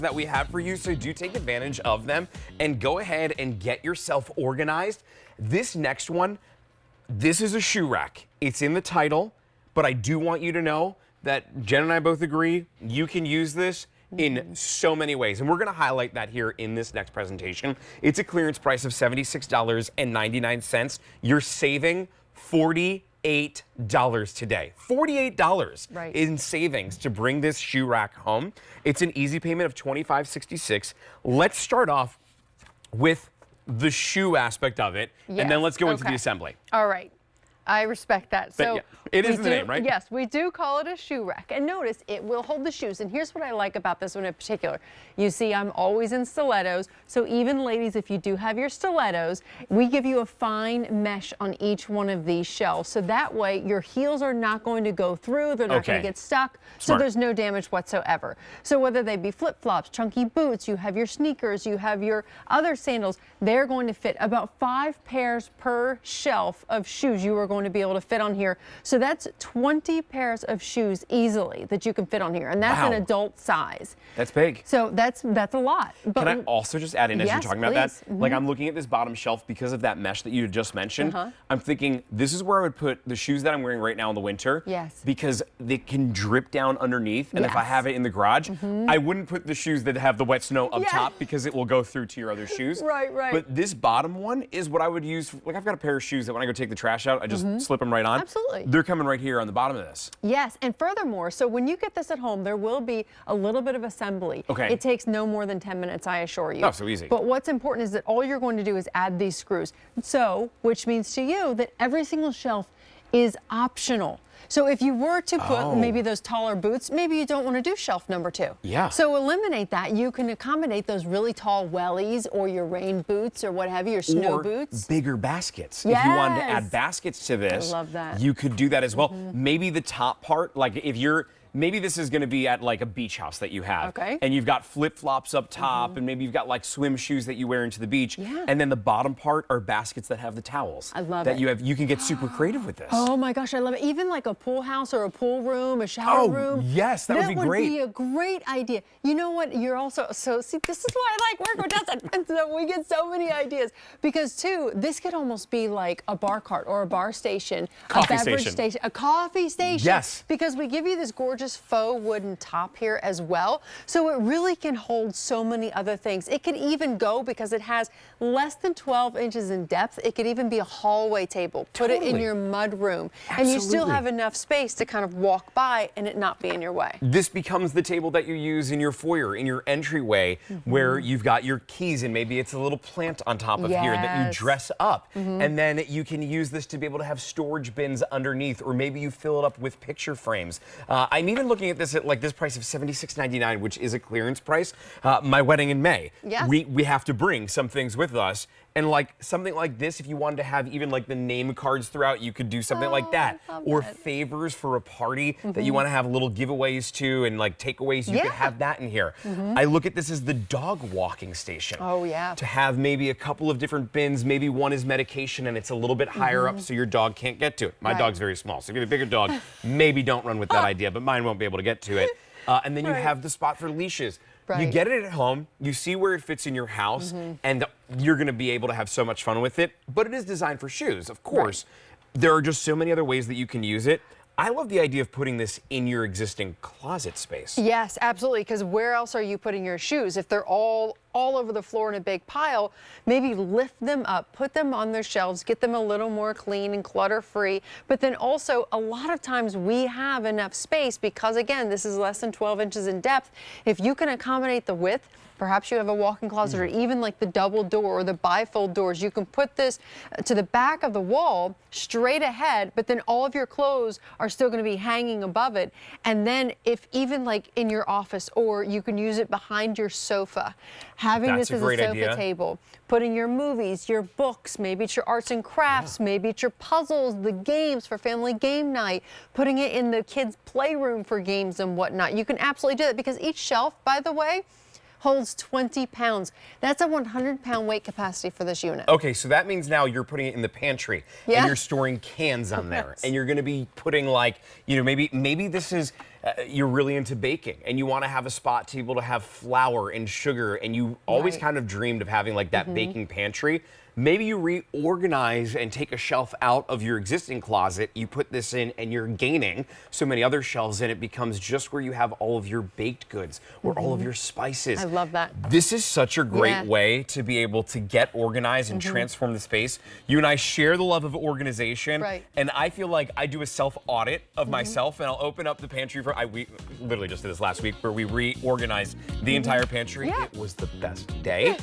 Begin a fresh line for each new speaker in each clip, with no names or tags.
that we have for you, so do take advantage of them and go ahead and get yourself organized. This next one, this is a shoe rack. It's in the title, but I do want you to know that Jen and I both agree you can use this in so many ways, and we're going to highlight that here in this next presentation. It's a clearance price of $76.99. You're saving $48 today. $48 in savings to bring this shoe rack home. It's an easy payment of $25.66. Let's start off with the shoe aspect of it, and then let's go into the assembly.
All right. I respect that. So
it is the name, right?
Yes, we do call it a shoe rack. And notice it will hold the shoes. And here's what I like about this one in particular. You see, I'm always in stilettos. So even ladies, if you do have your stilettos, we give you a fine mesh on each one of these shelves. So that way your heels are not going to go through. They're not going to get stuck. So there's no damage whatsoever. So whether they be flip-flops, chunky boots, you have your sneakers, you have your other sandals, they're going to fit about 5 pairs per shelf of shoes you are going to be able to fit on here. So that's 20 pairs of shoes easily that you can fit on here, and that's an adult size.
That's big.
So that's a lot. But
can I also just add in as you're talking about that? Like I'm looking at this bottom shelf because of that mesh that you just mentioned. I'm thinking this is where I would put the shoes that I'm wearing right now in the winter.
Yes.
Because they can drip down underneath, and if I have it in the garage, I wouldn't put the shoes that have the wet snow up top because it will go through to your other shoes.
Right.
But this bottom one is what I would use. Like I've got a pair of shoes that when I go take the trash out, I just slip them right on.
Absolutely.
They're coming right here on the bottom of this.
Yes, and furthermore, so when you get this at home, there will be a little bit of assembly.
Okay.
It takes no more than 10 minutes, I assure you.
Oh, so easy.
But what's important is that all you're going to do is add these screws. So, which means to you that every single shelf is optional. So if you were to put maybe those taller boots, maybe you don't want to do shelf number 2.
Yeah.
So eliminate that. You can accommodate those really tall wellies or your rain boots or what have you, your snow boots.
Bigger baskets.
Yes.
If you wanted to add baskets to this,
I love that.
You could do that as well. Maybe the top part, like if you're, maybe this is going to be at like a beach house that you have.
Okay.
And you've got flip-flops up top, and maybe you've got like swim shoes that you wear into the beach. Yeah. And then the bottom part are baskets that have the towels.
I love
that
it.
you have. You can get super creative with this.
Oh my gosh, I love it. Even like a pool house or a pool room, a shower room.
Yes, that would be great.
That would be a great idea. You know what? You're also, so see, this is why I like Work with Dustin. And so we get so many ideas. Because too, this could almost be like a bar cart or a bar station, a beverage station, a coffee station.
Yes.
Because we give you this gorgeous faux wooden top here as well. So it really can hold so many other things. It could even go, because it has less than 12 inches in depth, it could even be a hallway table. Put it in your mud room. And you still have enough space to kind of walk by and it not be in your way.
This becomes the table that you use in your foyer, in your entryway, where you've got your keys and maybe it's a little plant on top of here that you dress up. And then you can use this to be able to have storage bins underneath, or maybe you fill it up with picture frames. I'm even looking at this at like this price of $76.99, which is a clearance price. My wedding in May.
Yes.
We have to bring some things with us. And like something like this, if you wanted to have even like the name cards throughout, you could do something like that. Or favors for a party that you want to have little giveaways to and like takeaways, you could have that in here. I look at this as the dog walking station.
Oh yeah.
To have maybe a couple of different bins, maybe one is medication and it's a little bit higher up so your dog can't get to it. My dog's very small, so if you have a bigger dog, maybe don't run with that idea, but mine won't be able to get to it. And then you have the spot for leashes. You get it at home, you see where it fits in your house, and you're going to be able to have so much fun with it. But it is designed for shoes, of course. There are just so many other ways that you can use it. I love the idea of putting this in your existing closet space.
Yes, absolutely, because where else are you putting your shoes? If they're all over the floor in a big pile, maybe lift them up, put them on their shelves, get them a little more clean and clutter-free. But then also, a lot of times we have enough space because, again, this is less than 12 inches in depth. If you can accommodate the width, perhaps you have a walk-in closet or even like the double door or the bifold doors. You can put this to the back of the wall straight ahead, but then all of your clothes are still going to be hanging above it. And then if even like in your office, or you can use it behind your sofa, having this as a sofa table, putting your movies, your books, maybe it's your arts and crafts, maybe it's your puzzles, the games for family game night, putting it in the kids' playroom for games and whatnot. You can absolutely do that because each shelf, by the way, holds 20 pounds. That's a 100-pound weight capacity for this unit.
Okay, so that means now you're putting it in the pantry and you're storing cans on there. And you're going to be putting like, you know, maybe this is you're really into baking and you want to have a spot to be able to have flour and sugar, and you always kind of dreamed of having like that baking pantry. Maybe you reorganize and take a shelf out of your existing closet, you put this in, and you're gaining so many other shelves, and it becomes just where you have all of your baked goods or all of your spices.
I love that.
This is such a great way to be able to get organized and transform the space. You and I share the love of organization, and I feel like I do a self-audit of myself, and I'll open up the pantry we literally just did this last week where we reorganized the entire pantry. It was the best day.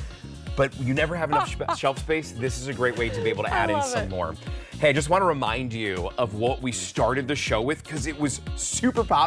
But you never have enough shelf space. This is a great way to be able to add in some more. Hey, I just want to remind you of what we started the show with, because it was super popular.